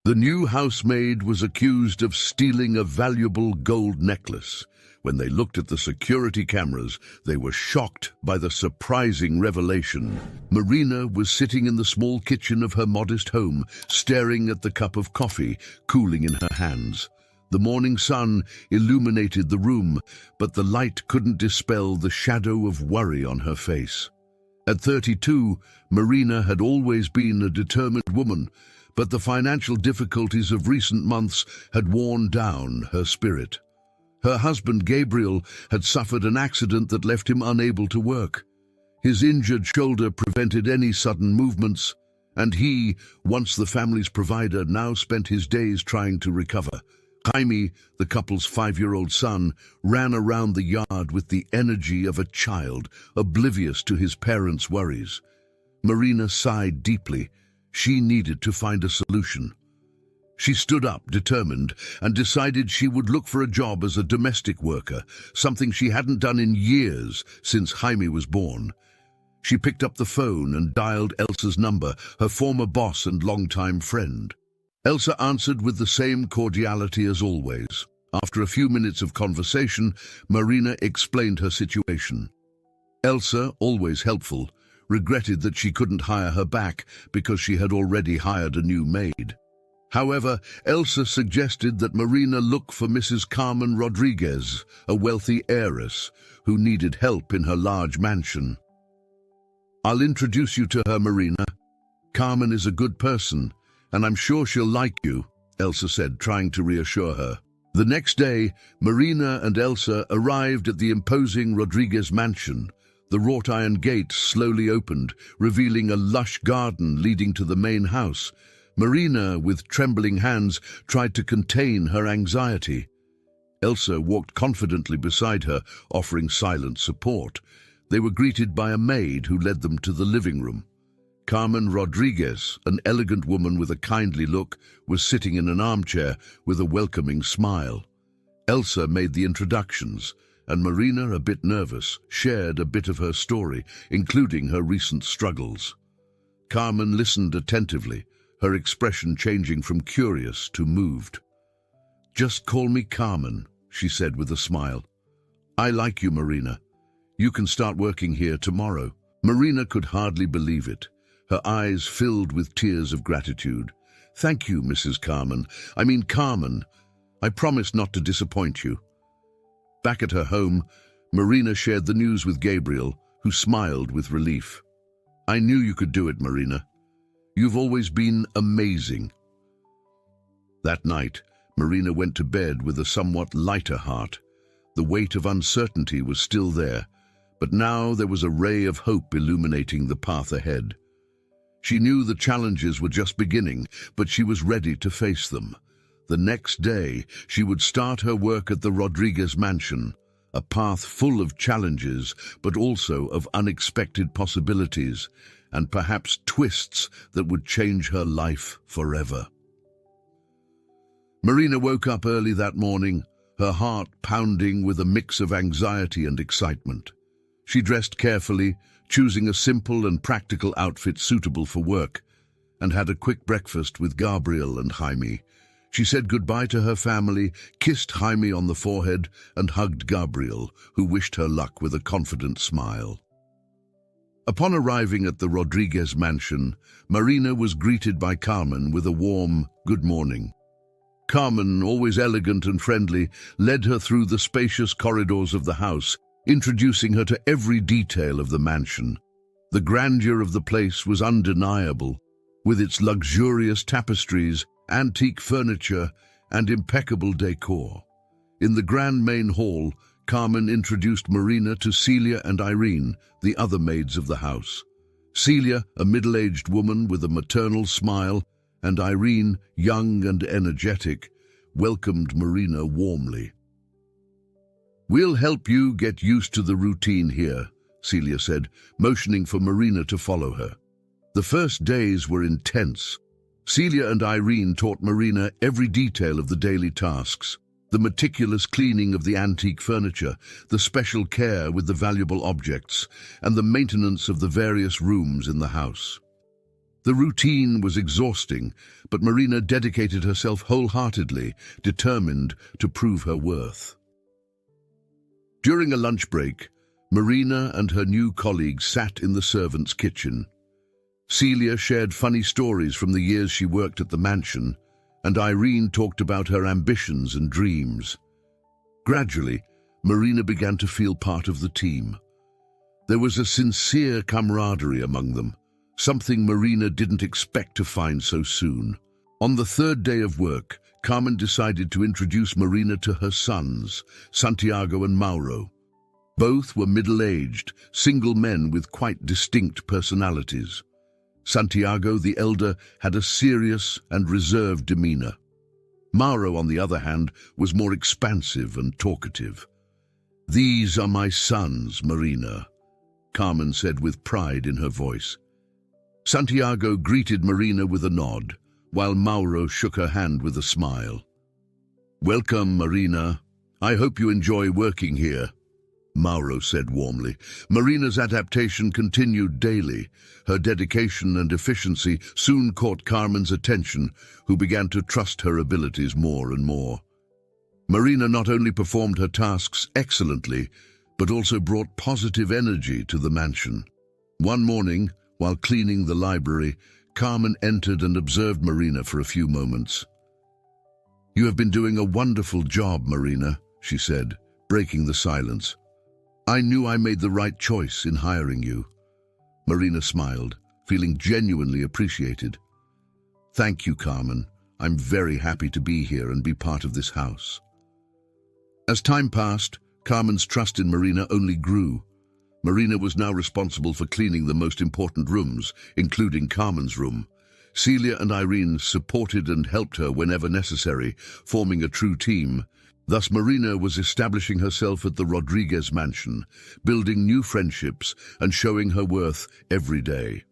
The new housemaid was accused of stealing a valuable gold necklace. When they looked at the security cameras, they were shocked by the surprising revelation. Marina was sitting in the small kitchen of her modest home, staring at the cup of coffee cooling in her hands. The morning sun illuminated the room, but the light couldn't dispel the shadow of worry on her face. At 32, Marina had always been a determined woman, but the financial difficulties of recent months had worn down her spirit. Her husband, Gabriel, had suffered an accident that left him unable to work. His injured shoulder prevented any sudden movements, and he, once the family's provider, now spent his days trying to recover. Jaime, the couple's 5-year-old son, ran around the yard with the energy of a child, oblivious to his parents' worries. Marina sighed deeply. She needed to find a solution. She stood up, determined, and decided she would look for a job as a domestic worker, something she hadn't done in years since Jaime was born. She picked up the phone and dialed Elsa's number, her former boss and longtime friend. Elsa answered with the same cordiality as always. After a few minutes of conversation, Marina explained her situation. Elsa, always helpful, regretted that she couldn't hire her back because she had already hired a new maid. However, Elsa suggested that Marina look for Mrs. Carmen Rodriguez, a wealthy heiress who needed help in her large mansion. "I'll introduce you to her, Marina. Carmen is a good person, and I'm sure she'll like you," Elsa said, trying to reassure her. The next day, Marina and Elsa arrived at the imposing Rodriguez mansion. The wrought iron gate slowly opened, revealing a lush garden leading to the main house. Marina, with trembling hands, tried to contain her anxiety. Elsa walked confidently beside her, offering silent support. They were greeted by a maid who led them to the living room. Carmen Rodriguez, an elegant woman with a kindly look, was sitting in an armchair with a welcoming smile. Elsa made the introductions, and Marina, a bit nervous, shared a bit of her story, including her recent struggles. Carmen listened attentively, her expression changing from curious to moved. "Just call me Carmen," she said with a smile. "I like you, Marina. You can start working here tomorrow." Marina could hardly believe it. Her eyes filled with tears of gratitude. "Thank you, Mrs. Carmen. Carmen. I promise not to disappoint you." Back at her home, Marina shared the news with Gabriel, who smiled with relief. "I knew you could do it, Marina. You've always been amazing." That night, Marina went to bed with a somewhat lighter heart. The weight of uncertainty was still there, but now there was a ray of hope illuminating the path ahead. She knew the challenges were just beginning, but she was ready to face them. The next day, she would start her work at the Rodriguez mansion, a path full of challenges, but also of unexpected possibilities, and perhaps twists that would change her life forever. Marina woke up early that morning, her heart pounding with a mix of anxiety and excitement. She dressed carefully, choosing a simple and practical outfit suitable for work, and had a quick breakfast with Gabriel and Jaime. She said goodbye to her family, kissed Jaime on the forehead, and hugged Gabriel, who wished her luck with a confident smile. Upon arriving at the Rodriguez mansion, Marina was greeted by Carmen with a warm "good morning." Carmen, always elegant and friendly, led her through the spacious corridors of the house, introducing her to every detail of the mansion. The grandeur of the place was undeniable, with its luxurious tapestries, antique furniture, and impeccable decor. In the grand main hall, Carmen introduced Marina to Celia and Irene, the other maids of the house. Celia, a middle-aged woman with a maternal smile, and Irene, young and energetic, welcomed Marina warmly. "We'll help you get used to the routine here," Celia said, motioning for Marina to follow her. The first days were intense. Celia and Irene taught Marina every detail of the daily tasks: the meticulous cleaning of the antique furniture, the special care with the valuable objects, and the maintenance of the various rooms in the house. The routine was exhausting, but Marina dedicated herself wholeheartedly, determined to prove her worth. During a lunch break, Marina and her new colleagues sat in the servants' kitchen. Celia shared funny stories from the years she worked at the mansion, and Irene talked about her ambitions and dreams. Gradually, Marina began to feel part of the team. There was a sincere camaraderie among them, something Marina didn't expect to find so soon. On the third day of work, Carmen decided to introduce Marina to her sons, Santiago and Mauro. Both were middle-aged, single men with quite distinct personalities. Santiago, the elder, had a serious and reserved demeanor. Mauro, on the other hand, was more expansive and talkative. "These are my sons, Marina," Carmen said with pride in her voice. Santiago greeted Marina with a nod, while Mauro shook her hand with a smile. "Welcome, Marina. I hope you enjoy working here," Mauro said warmly. Marina's adaptation continued daily. Her dedication and efficiency soon caught Carmen's attention, who began to trust her abilities more and more. Marina not only performed her tasks excellently, but also brought positive energy to the mansion. One morning, while cleaning the library, Carmen entered and observed Marina for a few moments. "You have been doing a wonderful job, Marina," she said, breaking the silence. "I knew I made the right choice in hiring you." Marina smiled, feeling genuinely appreciated. "Thank you, Carmen. I'm very happy to be here and be part of this house." As time passed, Carmen's trust in Marina only grew. Marina was now responsible for cleaning the most important rooms, including Carmen's room. Celia and Irene supported and helped her whenever necessary, forming a true team. Thus Marina was establishing herself at the Rodriguez mansion, building new friendships and showing her worth every day.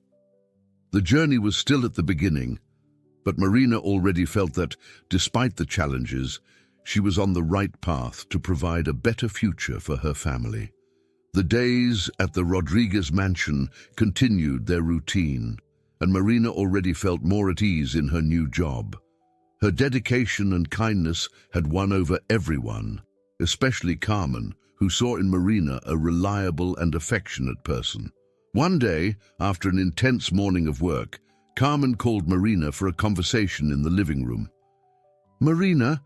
The journey was still at the beginning, but Marina already felt that, despite the challenges, she was on the right path to provide a better future for her family. The days at the Rodriguez mansion continued their routine, and Marina already felt more at ease in her new job. Her dedication and kindness had won over everyone, especially Carmen, who saw in Marina a reliable and affectionate person. One day, after an intense morning of work, Carmen called Marina for a conversation in the living room. "Marina,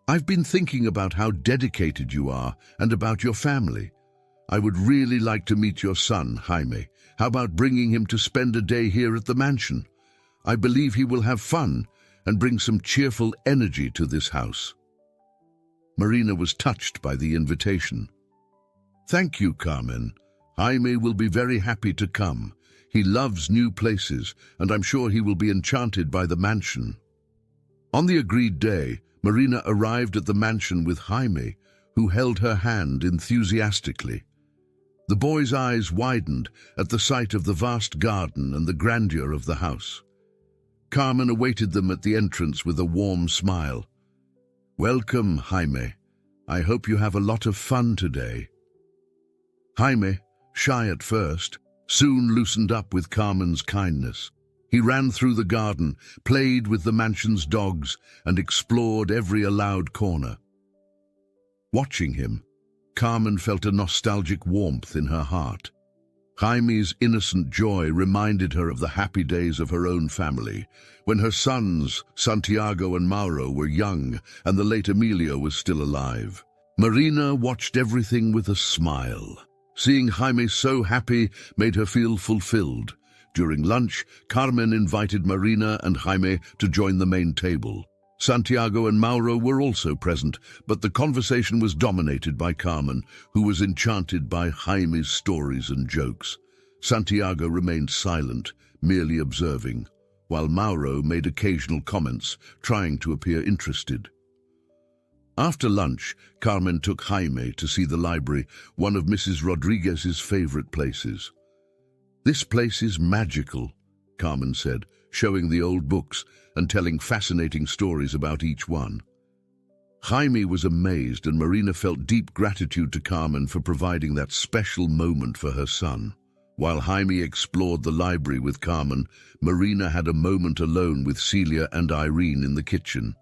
I've been thinking about how dedicated you are and about your family. I would really like to meet your son, Jaime. How about bringing him to spend a day here at the mansion? I believe he will have fun and bring some cheerful energy to this house." Marina was touched by the invitation. "Thank you, Carmen. Jaime will be very happy to come. He loves new places, and I'm sure he will be enchanted by the mansion." On the agreed day, Marina arrived at the mansion with Jaime, who held her hand enthusiastically. The boy's eyes widened at the sight of the vast garden and the grandeur of the house. Carmen awaited them at the entrance with a warm smile. "Welcome, Jaime. I hope you have a lot of fun today." Jaime, shy at first, soon loosened up with Carmen's kindness. He ran through the garden, played with the mansion's dogs, and explored every allowed corner. Watching him, Carmen felt a nostalgic warmth in her heart. Jaime's innocent joy reminded her of the happy days of her own family, when her sons, Santiago and Mauro, were young and the late Emilio was still alive. Marina watched everything with a smile. Seeing Jaime so happy made her feel fulfilled. During lunch, Carmen invited Marina and Jaime to join the main table. Santiago and Mauro were also present, but the conversation was dominated by Carmen, who was enchanted by Jaime's stories and jokes. Santiago remained silent, merely observing, while Mauro made occasional comments, trying to appear interested. After lunch, Carmen took Jaime to see the library, one of Mrs. Rodriguez's favorite places. "This place is magical," Carmen said, showing the old books and telling fascinating stories about each one. Jaime was amazed, and Marina felt deep gratitude to Carmen for providing that special moment for her son. While Jaime explored the library with Carmen, Marina had a moment alone with Celia and Irene in the kitchen.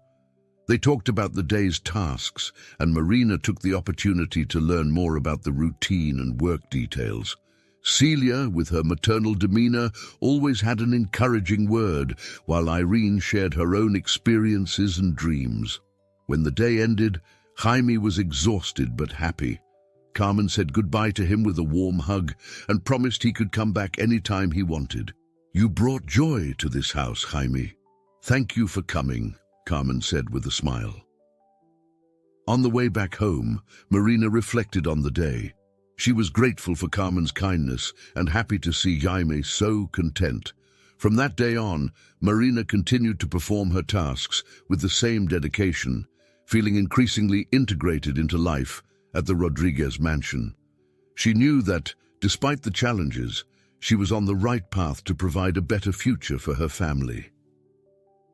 They talked about the day's tasks, and Marina took the opportunity to learn more about the routine and work details. Celia, with her maternal demeanor, always had an encouraging word, while Irene shared her own experiences and dreams. When the day ended, Jaime was exhausted but happy. Carmen said goodbye to him with a warm hug and promised he could come back any time he wanted. "You brought joy to this house, Jaime. Thank you for coming," Carmen said with a smile. On the way back home, Marina reflected on the day. She was grateful for Carmen's kindness and happy to see Jaime so content. From that day on, Marina continued to perform her tasks with the same dedication, feeling increasingly integrated into life at the Rodriguez mansion. She knew that, despite the challenges, she was on the right path to provide a better future for her family.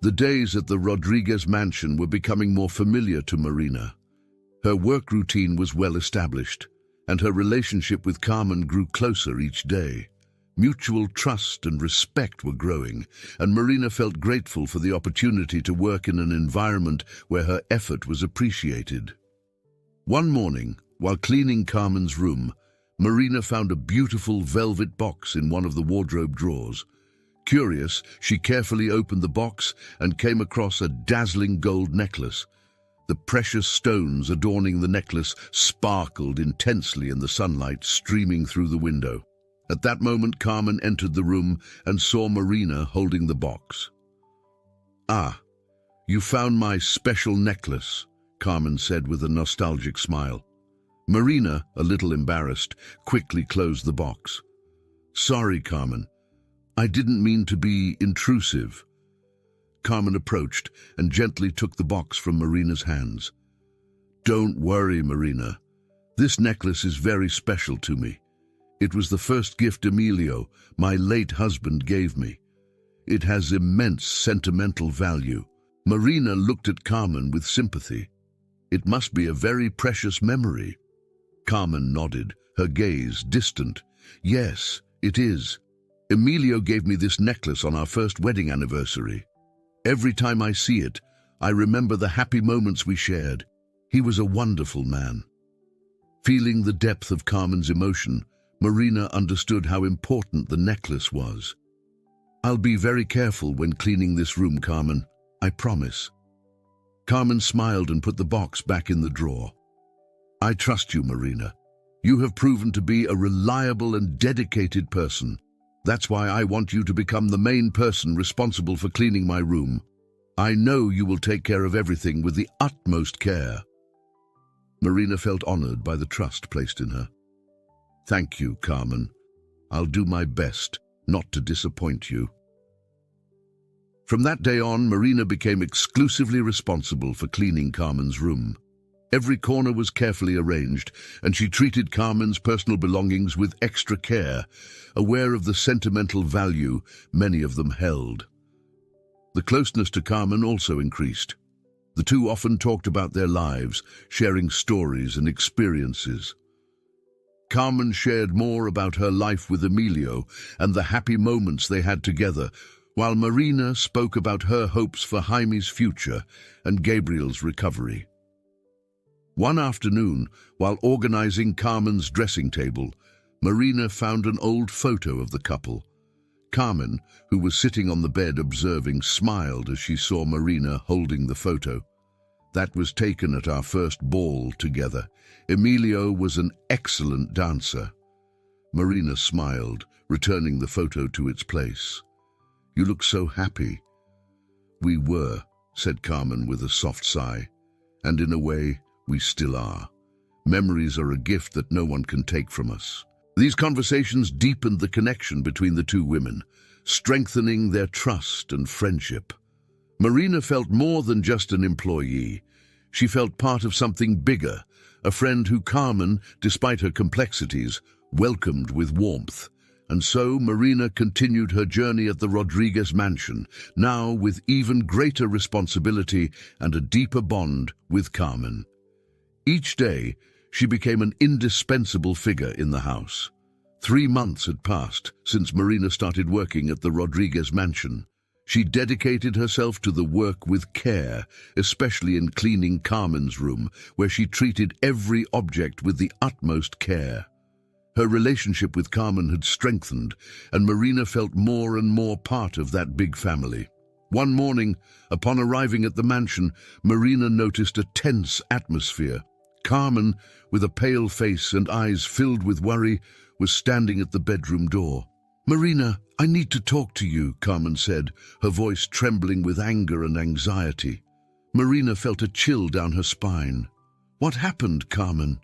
The days at the Rodriguez mansion were becoming more familiar to Marina. Her work routine was well established, and her relationship with Carmen grew closer each day. Mutual trust and respect were growing, and Marina felt grateful for the opportunity to work in an environment where her effort was appreciated. One morning, while cleaning Carmen's room, Marina found a beautiful velvet box in one of the wardrobe drawers. Curious, she carefully opened the box and came across a dazzling gold necklace. The precious stones adorning the necklace sparkled intensely in the sunlight streaming through the window. At that moment, Carmen entered the room and saw Marina holding the box. "Ah, you found my special necklace," Carmen said with a nostalgic smile. Marina, a little embarrassed, quickly closed the box. "Sorry, Carmen. I didn't mean to be intrusive." Carmen approached and gently took the box from Marina's hands. "Don't worry, Marina. This necklace is very special to me. It was the first gift Emilio, my late husband, gave me. It has immense sentimental value." Marina looked at Carmen with sympathy. "It must be a very precious memory." Carmen nodded, her gaze distant. "Yes, it is. Emilio gave me this necklace on our first wedding anniversary. Every time I see it, I remember the happy moments we shared. He was a wonderful man." Feeling the depth of Carmen's emotion, Marina understood how important the necklace was. "I'll be very careful when cleaning this room, Carmen. I promise." Carmen smiled and put the box back in the drawer. "I trust you, Marina. You have proven to be a reliable and dedicated person. That's why I want you to become the main person responsible for cleaning my room. I know you will take care of everything with the utmost care." Marina felt honored by the trust placed in her. "Thank you, Carmen. I'll do my best not to disappoint you." From that day on, Marina became exclusively responsible for cleaning Carmen's room. Every corner was carefully arranged, and she treated Carmen's personal belongings with extra care, aware of the sentimental value many of them held. The closeness to Carmen also increased. The two often talked about their lives, sharing stories and experiences. Carmen shared more about her life with Emilio and the happy moments they had together, while Marina spoke about her hopes for Jaime's future and Gabriel's recovery. One afternoon, while organizing Carmen's dressing table, Marina found an old photo of the couple. Carmen, who was sitting on the bed observing, smiled as she saw Marina holding the photo. "That was taken at our first ball together. Emilio was an excellent dancer." Marina smiled, returning the photo to its place. "You look so happy." "We were," said Carmen with a soft sigh. "And in a way, we still are. Memories are a gift that no one can take from us." These conversations deepened the connection between the two women, strengthening their trust and friendship. Marina felt more than just an employee. She felt part of something bigger, a friend who Carmen, despite her complexities, welcomed with warmth. And so Marina continued her journey at the Rodriguez mansion, now with even greater responsibility and a deeper bond with Carmen. Each day, she became an indispensable figure in the house. 3 months had passed since Marina started working at the Rodriguez mansion. She dedicated herself to the work with care, especially in cleaning Carmen's room, where she treated every object with the utmost care. Her relationship with Carmen had strengthened, and Marina felt more and more part of that big family. One morning, upon arriving at the mansion, Marina noticed a tense atmosphere. Carmen, with a pale face and eyes filled with worry, was standing at the bedroom door. "Marina, I need to talk to you," Carmen said, her voice trembling with anger and anxiety. Marina felt a chill down her spine. "What happened, Carmen?"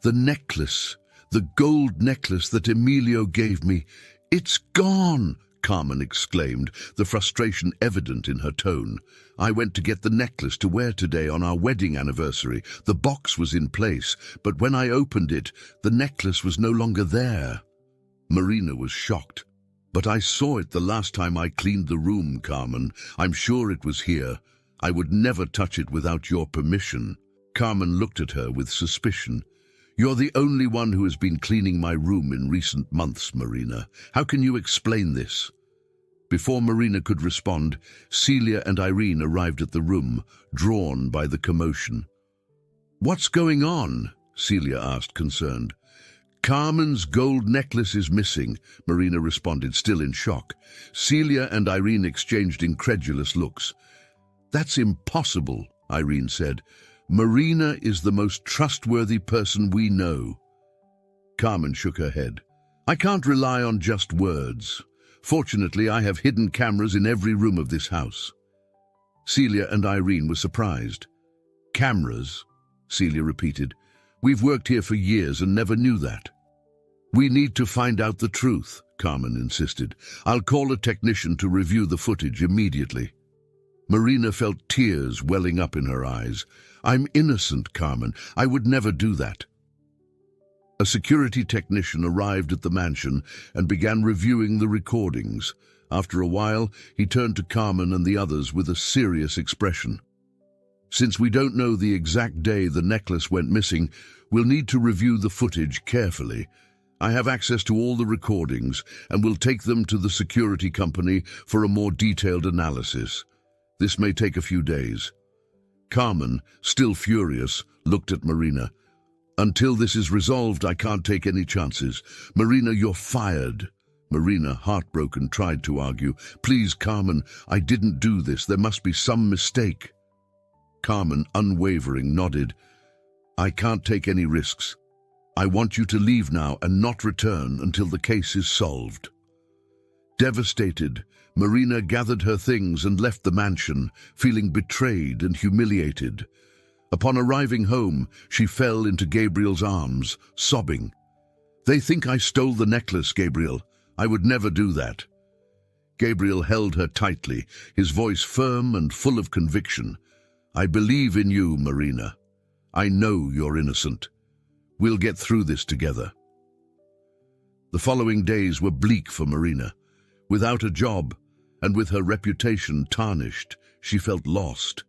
"The necklace, the gold necklace that Emilio gave me. It's gone!" Carmen exclaimed, the frustration evident in her tone. "I went to get the necklace to wear today on our wedding anniversary. The box was in place, but when I opened it, the necklace was no longer there." Marina was shocked. "But I saw it the last time I cleaned the room, Carmen. I'm sure it was here. I would never touch it without your permission." Carmen looked at her with suspicion. "You're the only one who has been cleaning my room in recent months, Marina. How can you explain this?" Before Marina could respond, Celia and Irene arrived at the room, drawn by the commotion. "What's going on?" Celia asked, concerned. "Carmen's gold necklace is missing," Marina responded, still in shock. Celia and Irene exchanged incredulous looks. "That's impossible," Irene said. "Marina is the most trustworthy person we know." Carmen shook her head. "I can't rely on just words. Fortunately, I have hidden cameras in every room of this house." Celia and Irene were surprised. "Cameras?" Celia repeated. "We've worked here for years and never knew that." "We need to find out the truth," Carmen insisted. "I'll call a technician to review the footage immediately." Marina felt tears welling up in her eyes. "I'm innocent, Carmen. I would never do that." A security technician arrived at the mansion and began reviewing the recordings. After a while, he turned to Carmen and the others with a serious expression. "Since we don't know the exact day the necklace went missing, we'll need to review the footage carefully. I have access to all the recordings and will take them to the security company for a more detailed analysis. This may take a few days." Carmen, still furious, looked at Marina. "Until this is resolved, I can't take any chances. Marina, you're fired." Marina, heartbroken, tried to argue. "Please, Carmen, I didn't do this. There must be some mistake." Carmen, unwavering, nodded. "I can't take any risks. I want you to leave now and not return until the case is solved." Devastated, Marina gathered her things and left the mansion, feeling betrayed and humiliated. Upon arriving home, she fell into Gabriel's arms, sobbing. "They think I stole the necklace, Gabriel. I would never do that." Gabriel held her tightly, his voice firm and full of conviction. "I believe in you, Marina. I know you're innocent. We'll get through this together." The following days were bleak for Marina. Without a job, and with her reputation tarnished, she felt lost.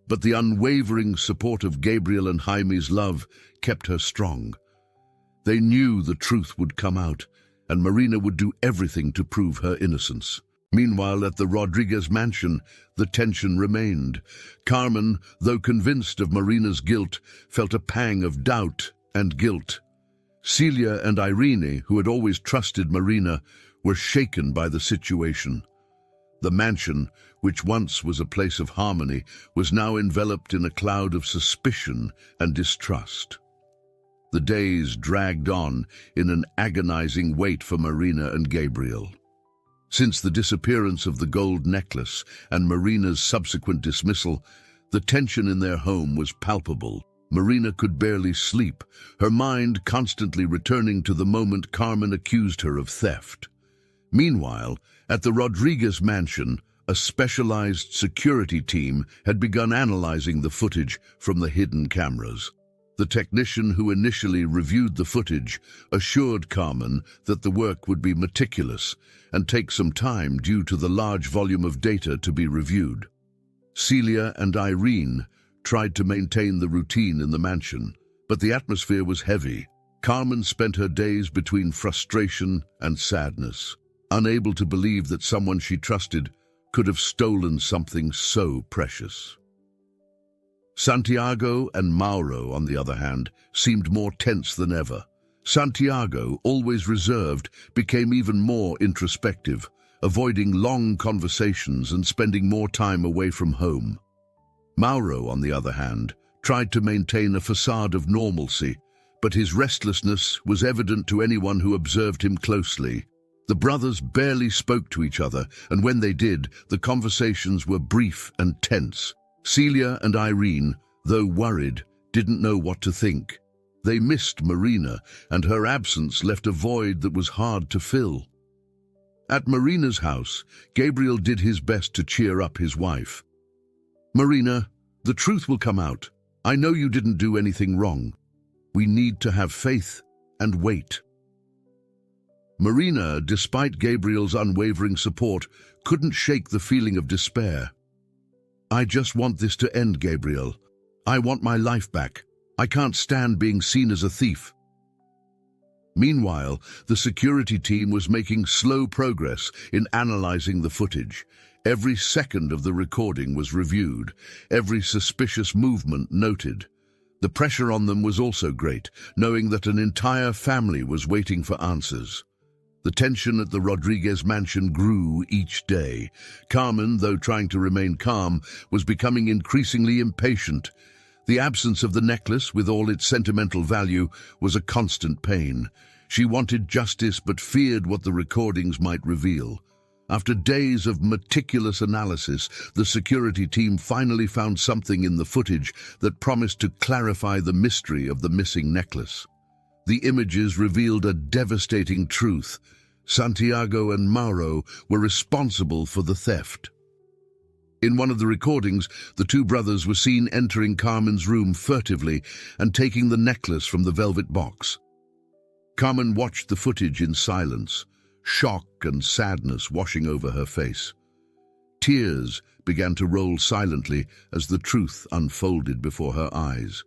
But the unwavering support of Gabriel and Jaime's love kept her strong. They knew the truth would come out, and Marina would do everything to prove her innocence. Meanwhile, at the Rodriguez mansion, the tension remained. Carmen, though convinced of Marina's guilt, felt a pang of doubt and guilt. Celia and Irene, who had always trusted Marina, were shaken by the situation. The mansion, which once was a place of harmony, was now enveloped in a cloud of suspicion and distrust. The days dragged on in an agonizing wait for Marina and Gabriel. Since the disappearance of the gold necklace and Marina's subsequent dismissal, the tension in their home was palpable. Marina could barely sleep, her mind constantly returning to the moment Carmen accused her of theft. Meanwhile, at the Rodriguez mansion, a specialized security team had begun analyzing the footage from the hidden cameras. The technician who initially reviewed the footage assured Carmen that the work would be meticulous and take some time due to the large volume of data to be reviewed. Celia and Irene tried to maintain the routine in the mansion, but the atmosphere was heavy. Carmen spent her days between frustration and sadness, unable to believe that someone she trusted could have stolen something so precious. Santiago and Mauro, on the other hand, seemed more tense than ever. Santiago, always reserved, became even more introspective, avoiding long conversations and spending more time away from home. Mauro, on the other hand, tried to maintain a facade of normalcy, but his restlessness was evident to anyone who observed him closely. The brothers barely spoke to each other, and when they did, the conversations were brief and tense. Celia and Irene, though worried, didn't know what to think. They missed Marina, and her absence left a void that was hard to fill. At Marina's house, Gabriel did his best to cheer up his wife. "Marina, the truth will come out. I know you didn't do anything wrong. We need to have faith and wait." Marina, despite Gabriel's unwavering support, couldn't shake the feeling of despair. "I just want this to end, Gabriel. I want my life back. I can't stand being seen as a thief." Meanwhile, the security team was making slow progress in analyzing the footage. Every second of the recording was reviewed, every suspicious movement noted. The pressure on them was also great, knowing that an entire family was waiting for answers. The tension at the Rodriguez mansion grew each day. Carmen, though trying to remain calm, was becoming increasingly impatient. The absence of the necklace, with all its sentimental value, was a constant pain. She wanted justice but feared what the recordings might reveal. After days of meticulous analysis, the security team finally found something in the footage that promised to clarify the mystery of the missing necklace. The images revealed a devastating truth. Santiago and Mauro were responsible for the theft. In one of the recordings, the two brothers were seen entering Carmen's room furtively and taking the necklace from the velvet box. Carmen watched the footage in silence, shock and sadness washing over her face. Tears began to roll silently as the truth unfolded before her eyes.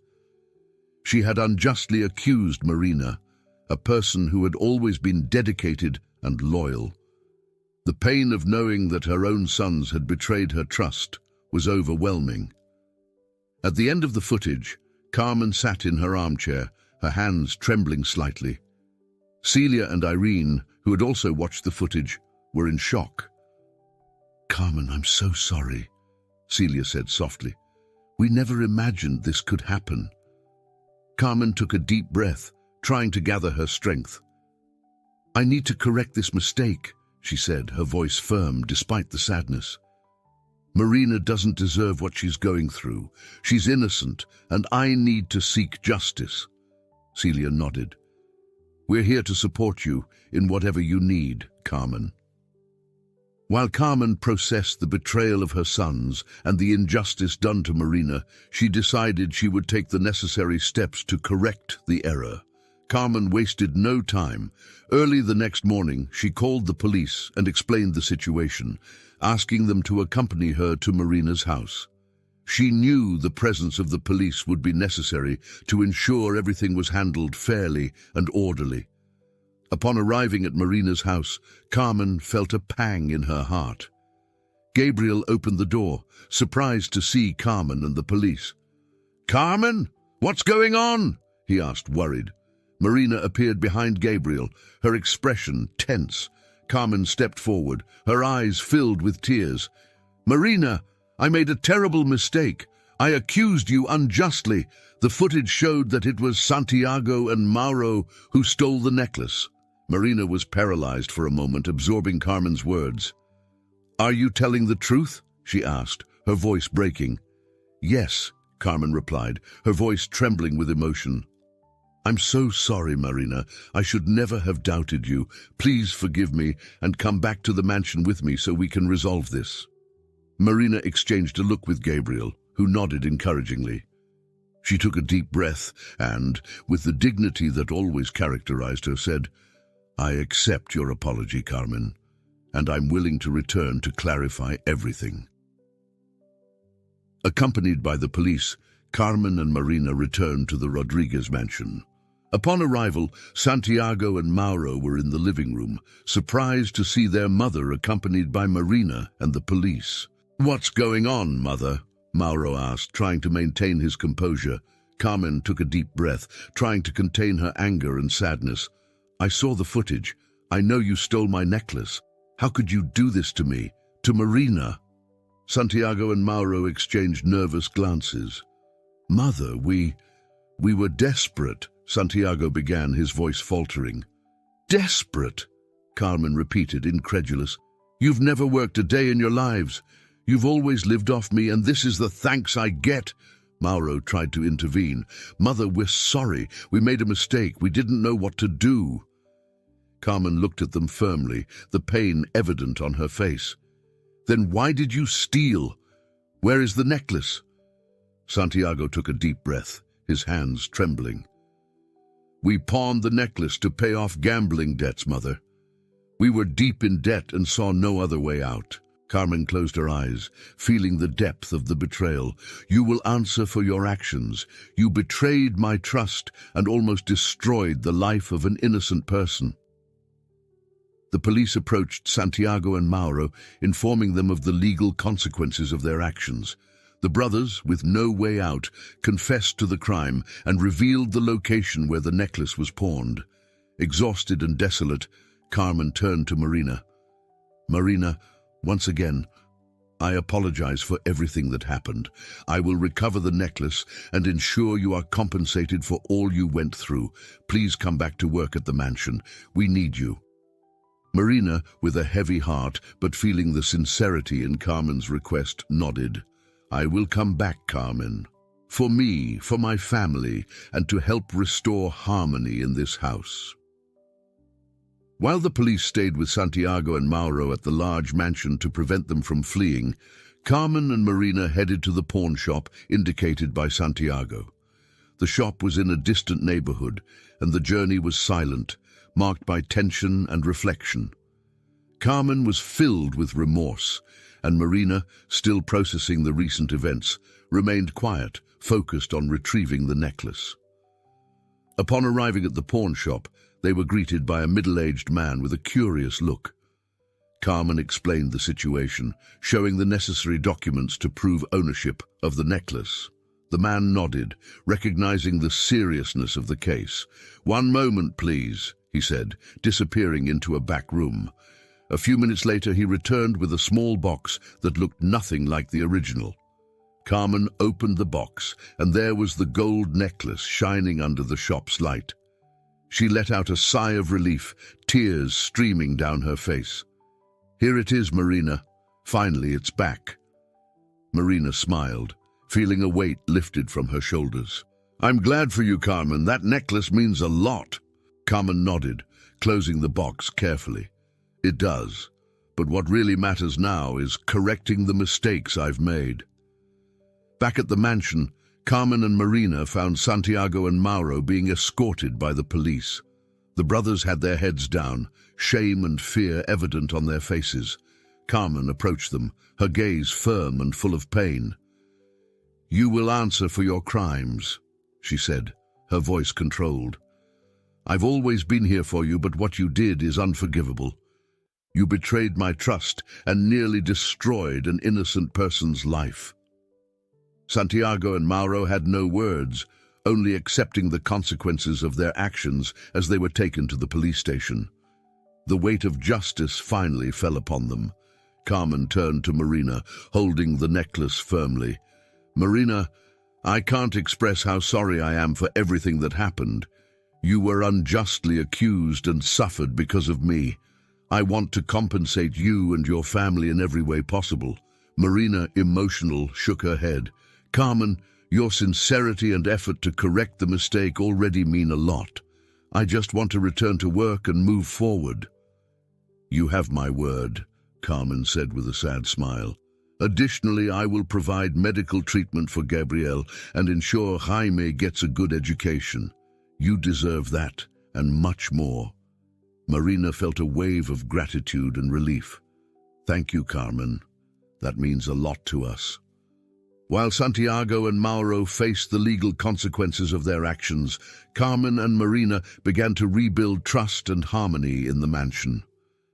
She had unjustly accused Marina, a person who had always been dedicated and loyal. The pain of knowing that her own sons had betrayed her trust was overwhelming. At the end of the footage, Carmen sat in her armchair, her hands trembling slightly. Celia and Irene, who had also watched the footage, were in shock. "Carmen, I'm so sorry," Celia said softly. "We never imagined this could happen." Carmen took a deep breath, trying to gather her strength. "I need to correct this mistake," she said, her voice firm despite the sadness. "Marina doesn't deserve what she's going through. She's innocent, and I need to seek justice." Celia nodded. "We're here to support you in whatever you need, Carmen." While Carmen processed the betrayal of her sons and the injustice done to Marina, she decided she would take the necessary steps to correct the error. Carmen wasted no time. Early the next morning, she called the police and explained the situation, asking them to accompany her to Marina's house. She knew the presence of the police would be necessary to ensure everything was handled fairly and orderly. Upon arriving at Marina's house, Carmen felt a pang in her heart. Gabriel opened the door, surprised to see Carmen and the police. "Carmen, what's going on?" he asked, worried. Marina appeared behind Gabriel, her expression tense. Carmen stepped forward, her eyes filled with tears. "Marina, I made a terrible mistake. I accused you unjustly. The footage showed that it was Santiago and Mauro who stole the necklace." Marina was paralyzed for a moment, absorbing Carmen's words. "Are you telling the truth?" she asked, her voice breaking. "Yes," Carmen replied, her voice trembling with emotion. "I'm so sorry, Marina. I should never have doubted you. Please forgive me and come back to the mansion with me so we can resolve this." Marina exchanged a look with Gabriel, who nodded encouragingly. She took a deep breath and, with the dignity that always characterized her, said, "I accept your apology, Carmen, and I'm willing to return to clarify everything." Accompanied by the police, Carmen and Marina returned to the Rodriguez mansion. Upon arrival, Santiago and Mauro were in the living room, surprised to see their mother accompanied by Marina and the police. "What's going on, Mother?" Mauro asked, trying to maintain his composure. Carmen took a deep breath, trying to contain her anger and sadness. "I saw the footage. I know you stole my necklace. How could you do this to me? To Marina?" Santiago and Mauro exchanged nervous glances. "Mother, we were desperate," Santiago began, his voice faltering. "Desperate?" Carmen repeated, incredulous. "You've never worked a day in your lives. You've always lived off me, and this is the thanks I get." Mauro tried to intervene. "Mother, we're sorry. We made a mistake. We didn't know what to do." Carmen looked at them firmly, the pain evident on her face. "Then why did you steal? Where is the necklace?" Santiago took a deep breath, his hands trembling. "We pawned the necklace to pay off gambling debts, Mother. We were deep in debt and saw no other way out." Carmen closed her eyes, feeling the depth of the betrayal. "You will answer for your actions. You betrayed my trust and almost destroyed the life of an innocent person." The police approached Santiago and Mauro, informing them of the legal consequences of their actions. The brothers, with no way out, confessed to the crime and revealed the location where the necklace was pawned. Exhausted and desolate, Carmen turned to Marina. "Marina, once again, I apologize for everything that happened. I will recover the necklace and ensure you are compensated for all you went through. Please come back to work at the mansion. We need you." Marina, with a heavy heart but feeling the sincerity in Carmen's request, nodded. "I will come back, Carmen. For me, for my family, and to help restore harmony in this house." While the police stayed with Santiago and Mauro at the large mansion to prevent them from fleeing, Carmen and Marina headed to the pawn shop indicated by Santiago. The shop was in a distant neighborhood, and the journey was silent, marked by tension and reflection. Carmen was filled with remorse, and Marina, still processing the recent events, remained quiet, focused on retrieving the necklace. Upon arriving at the pawn shop, they were greeted by a middle-aged man with a curious look. Carmen explained the situation, showing the necessary documents to prove ownership of the necklace. The man nodded, recognizing the seriousness of the case. "One moment, please," he said, disappearing into a back room. A few minutes later, he returned with a small box that looked nothing like the original. Carmen opened the box, and there was the gold necklace shining under the shop's light. She let out a sigh of relief, tears streaming down her face. "Here it is, Marina. Finally, it's back." Marina smiled, feeling a weight lifted from her shoulders. "I'm glad for you, Carmen. That necklace means a lot." Carmen nodded, closing the box carefully. "It does. But what really matters now is correcting the mistakes I've made." Back at the mansion, Carmen and Marina found Santiago and Mauro being escorted by the police. The brothers had their heads down, shame and fear evident on their faces. Carmen approached them, her gaze firm and full of pain. "You will answer for your crimes," she said, her voice controlled. "I've always been here for you, but what you did is unforgivable. You betrayed my trust and nearly destroyed an innocent person's life." Santiago and Mauro had no words, only accepting the consequences of their actions as they were taken to the police station. The weight of justice finally fell upon them. Carmen turned to Marina, holding the necklace firmly. "Marina, I can't express how sorry I am for everything that happened. You were unjustly accused and suffered because of me. I want to compensate you and your family in every way possible." Marina, emotional, shook her head. "Carmen, your sincerity and effort to correct the mistake already mean a lot. I just want to return to work and move forward." "You have my word," Carmen said with a sad smile. "Additionally, I will provide medical treatment for Gabriel and ensure Jaime gets a good education. You deserve that, and much more." Marina felt a wave of gratitude and relief. "Thank you, Carmen. That means a lot to us." While Santiago and Mauro faced the legal consequences of their actions, Carmen and Marina began to rebuild trust and harmony in the mansion.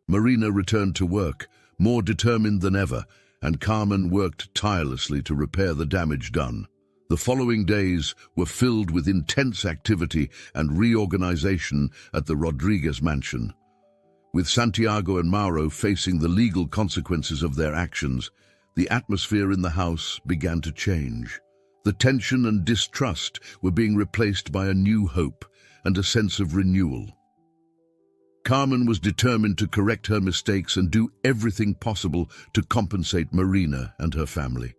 Marina returned to work, more determined than ever, and Carmen worked tirelessly to repair the damage done. The following days were filled with intense activity and reorganization at the Rodriguez mansion. With Santiago and Mauro facing the legal consequences of their actions, the atmosphere in the house began to change. The tension and distrust were being replaced by a new hope and a sense of renewal. Carmen was determined to correct her mistakes and do everything possible to compensate Marina and her family.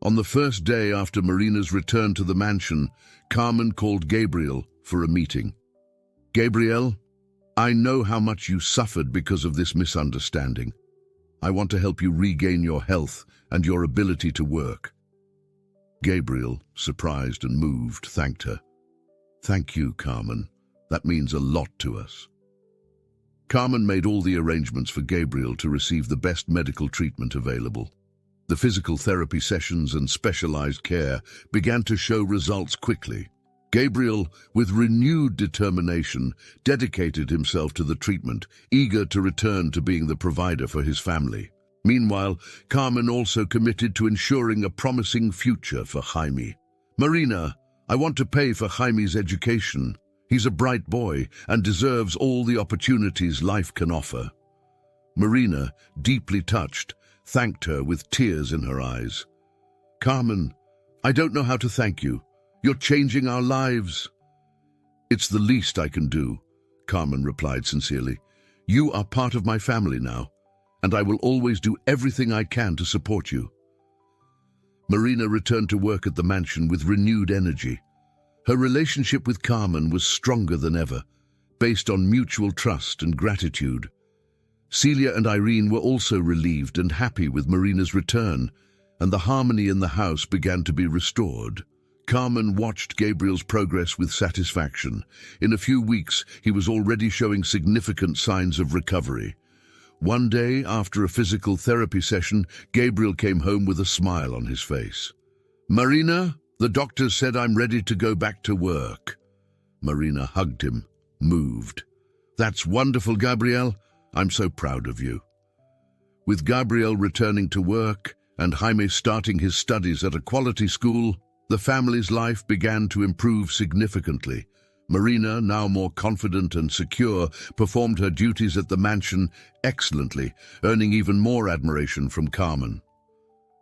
On the first day after Marina's return to the mansion, Carmen called Gabriel for a meeting. "Gabriel, I know how much you suffered because of this misunderstanding. I want to help you regain your health and your ability to work." Gabriel, surprised and moved, thanked her. "Thank you, Carmen. That means a lot to us." Carmen made all the arrangements for Gabriel to receive the best medical treatment available. The physical therapy sessions and specialized care began to show results quickly. Gabriel, with renewed determination, dedicated himself to the treatment, eager to return to being the provider for his family. Meanwhile, Carmen also committed to ensuring a promising future for Jaime. "Marina, I want to pay for Jaime's education. He's a bright boy and deserves all the opportunities life can offer." Marina, deeply touched, thanked her with tears in her eyes. "Carmen, I don't know how to thank you. You're changing our lives." "It's the least I can do," Carmen replied sincerely. "You are part of my family now, and I will always do everything I can to support you." Marina returned to work at the mansion with renewed energy. Her relationship with Carmen was stronger than ever, based on mutual trust and gratitude. Celia and Irene were also relieved and happy with Marina's return, and the harmony in the house began to be restored. Carmen watched Gabriel's progress with satisfaction. In a few weeks, he was already showing significant signs of recovery. One day, after a physical therapy session, Gabriel came home with a smile on his face. "Marina, the doctor said I'm ready to go back to work." Marina hugged him, moved. "That's wonderful, Gabriel. I'm so proud of you." With Gabriel returning to work and Jaime starting his studies at a quality school, the family's life began to improve significantly. Marina, now more confident and secure, performed her duties at the mansion excellently, earning even more admiration from Carmen.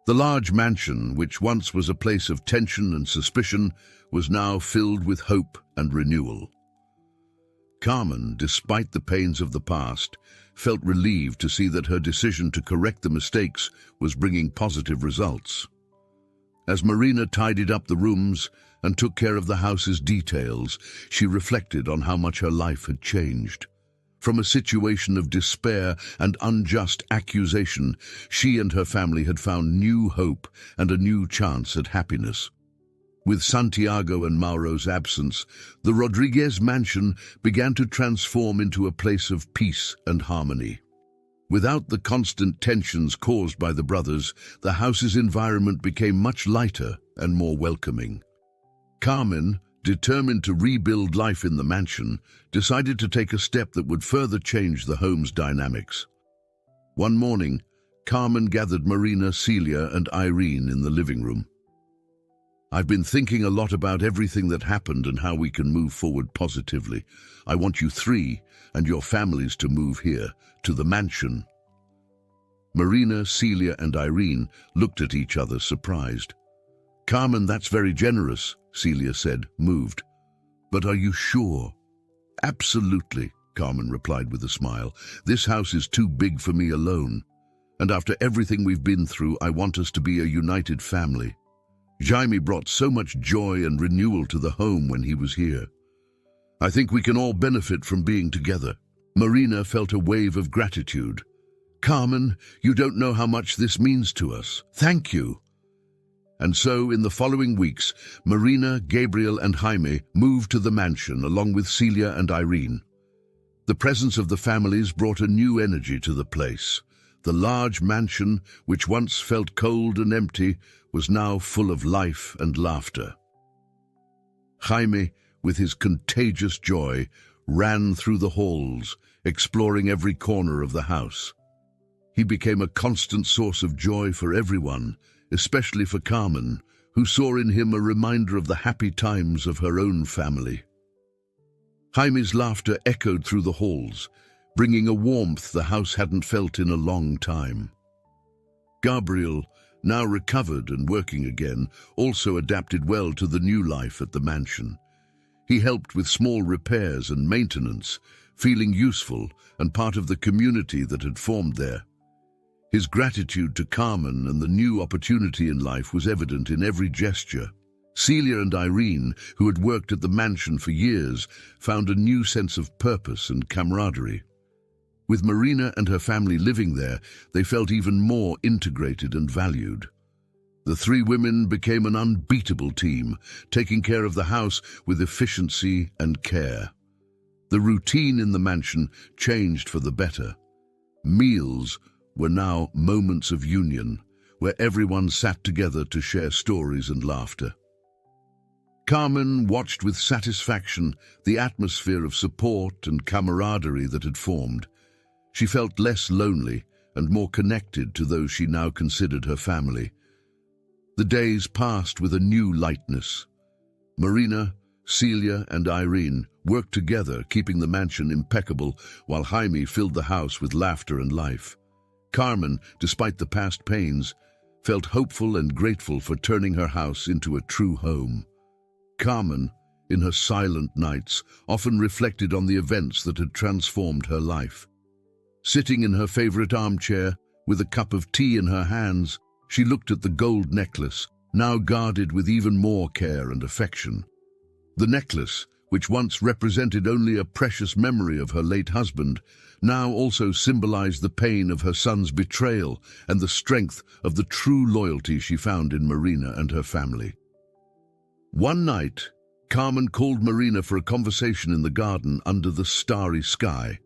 The large mansion, which once was a place of tension and suspicion, was now filled with hope and renewal. Carmen, despite the pains of the past, felt relieved to see that her decision to correct the mistakes was bringing positive results. As Marina tidied up the rooms and took care of the house's details, she reflected on how much her life had changed. From a situation of despair and unjust accusation, she and her family had found new hope and a new chance at happiness. With Santiago and Mauro's absence, the Rodriguez mansion began to transform into a place of peace and harmony. Without the constant tensions caused by the brothers, the house's environment became much lighter and more welcoming. Carmen, determined to rebuild life in the mansion, decided to take a step that would further change the home's dynamics. One morning, Carmen gathered Marina, Celia, and Irene in the living room. "I've been thinking a lot about everything that happened and how we can move forward positively. I want you three and your families to move here, to the mansion." Marina, Celia, and Irene looked at each other, surprised. "Carmen, that's very generous," Celia said, moved. "But are you sure?" "Absolutely," Carmen replied with a smile. "This house is too big for me alone. And after everything we've been through, I want us to be a united family. Jaime brought so much joy and renewal to the home when he was here. I think we can all benefit from being together." Marina felt a wave of gratitude. "Carmen, you don't know how much this means to us. Thank you." And so, in the following weeks, Marina, Gabriel, and Jaime moved to the mansion along with Celia and Irene. The presence of the families brought a new energy to the place. The large mansion, which once felt cold and empty, was now full of life and laughter. Jaime, with his contagious joy, ran through the halls, exploring every corner of the house. He became a constant source of joy for everyone, especially for Carmen, who saw in him a reminder of the happy times of her own family. Jaime's laughter echoed through the halls, bringing a warmth the house hadn't felt in a long time. Gabriel, now recovered and working again, also adapted well to the new life at the mansion. He helped with small repairs and maintenance, feeling useful and part of the community that had formed there. His gratitude to Carmen and the new opportunity in life was evident in every gesture. Celia and Irene, who had worked at the mansion for years, found a new sense of purpose and camaraderie. With Marina and her family living there, they felt even more integrated and valued. The three women became an unbeatable team, taking care of the house with efficiency and care. The routine in the mansion changed for the better. Meals were now moments of union, where everyone sat together to share stories and laughter. Carmen watched with satisfaction the atmosphere of support and camaraderie that had formed. She felt less lonely and more connected to those she now considered her family. The days passed with a new lightness. Marina, Celia, and Irene worked together, keeping the mansion impeccable, while Jaime filled the house with laughter and life. Carmen, despite the past pains, felt hopeful and grateful for turning her house into a true home. Carmen, in her silent nights, often reflected on the events that had transformed her life. Sitting in her favorite armchair, with a cup of tea in her hands, she looked at the gold necklace, now guarded with even more care and affection. The necklace, which once represented only a precious memory of her late husband, now also symbolized the pain of her son's betrayal and the strength of the true loyalty she found in Marina and her family. One night, Carmen called Marina for a conversation in the garden under the starry sky.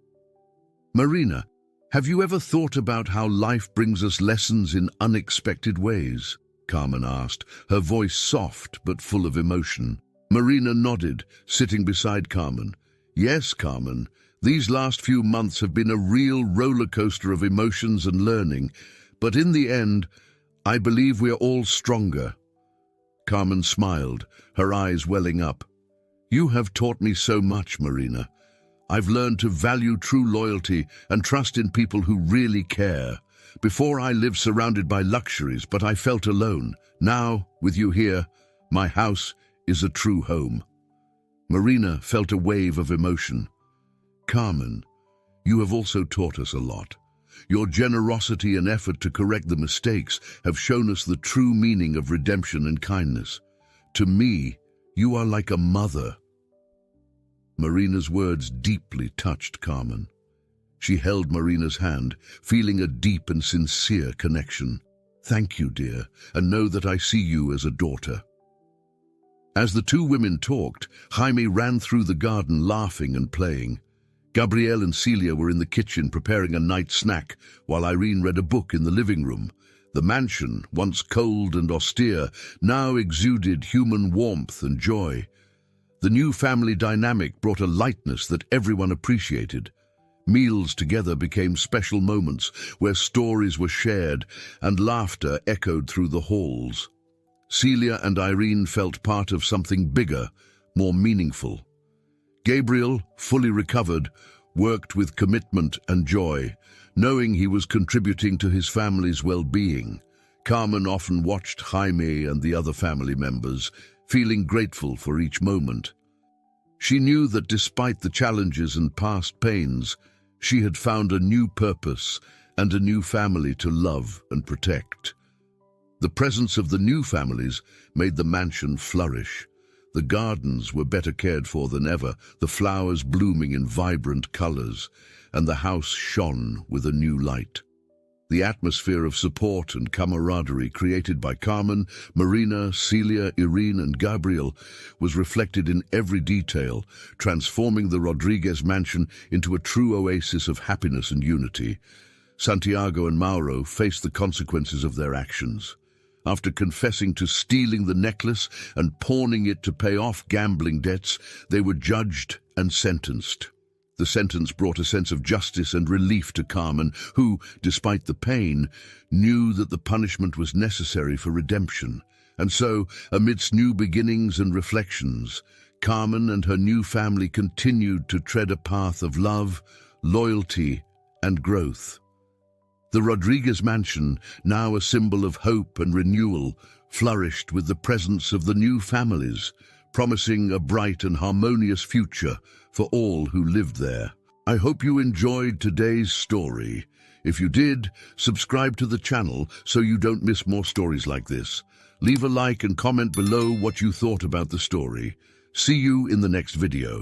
"Marina, have you ever thought about how life brings us lessons in unexpected ways?" Carmen asked, her voice soft but full of emotion. Marina nodded, sitting beside Carmen. "Yes, Carmen, these last few months have been a real roller coaster of emotions and learning, but in the end, I believe we are all stronger." Carmen smiled, her eyes welling up. "You have taught me so much, Marina. I've learned to value true loyalty and trust in people who really care. Before I lived surrounded by luxuries, but I felt alone. Now, with you here, my house is a true home." Marina felt a wave of emotion. "Carmen, you have also taught us a lot. Your generosity and effort to correct the mistakes have shown us the true meaning of redemption and kindness. To me, you are like a mother." Marina's words deeply touched Carmen. She held Marina's hand, feeling a deep and sincere connection. "Thank you, dear, and know that I see you as a daughter." As the two women talked, Jaime ran through the garden laughing and playing. Gabrielle and Celia were in the kitchen preparing a night snack, while Irene read a book in the living room. The mansion, once cold and austere, now exuded human warmth and joy. The new family dynamic brought a lightness that everyone appreciated. Meals together became special moments where stories were shared and laughter echoed through the halls. Celia and Irene felt part of something bigger, more meaningful. Gabriel, fully recovered, worked with commitment and joy, knowing he was contributing to his family's well-being. Carmen often watched Jaime and the other family members, feeling grateful for each moment. She knew that despite the challenges and past pains, she had found a new purpose and a new family to love and protect. The presence of the new families made the mansion flourish. The gardens were better cared for than ever, the flowers blooming in vibrant colors, and the house shone with a new light. The atmosphere of support and camaraderie created by Carmen, Marina, Celia, Irene, and Gabriel was reflected in every detail, transforming the Rodriguez mansion into a true oasis of happiness and unity. Santiago and Mauro faced the consequences of their actions. After confessing to stealing the necklace and pawning it to pay off gambling debts, they were judged and sentenced. The sentence brought a sense of justice and relief to Carmen, who, despite the pain, knew that the punishment was necessary for redemption. And so, amidst new beginnings and reflections, Carmen and her new family continued to tread a path of love, loyalty, and growth. The Rodriguez mansion, now a symbol of hope and renewal, flourished with the presence of the new families, promising a bright and harmonious future for all who lived there. I hope you enjoyed today's story. If you did, subscribe to the channel so you don't miss more stories like this. Leave a like and comment below what you thought about the story. See you in the next video.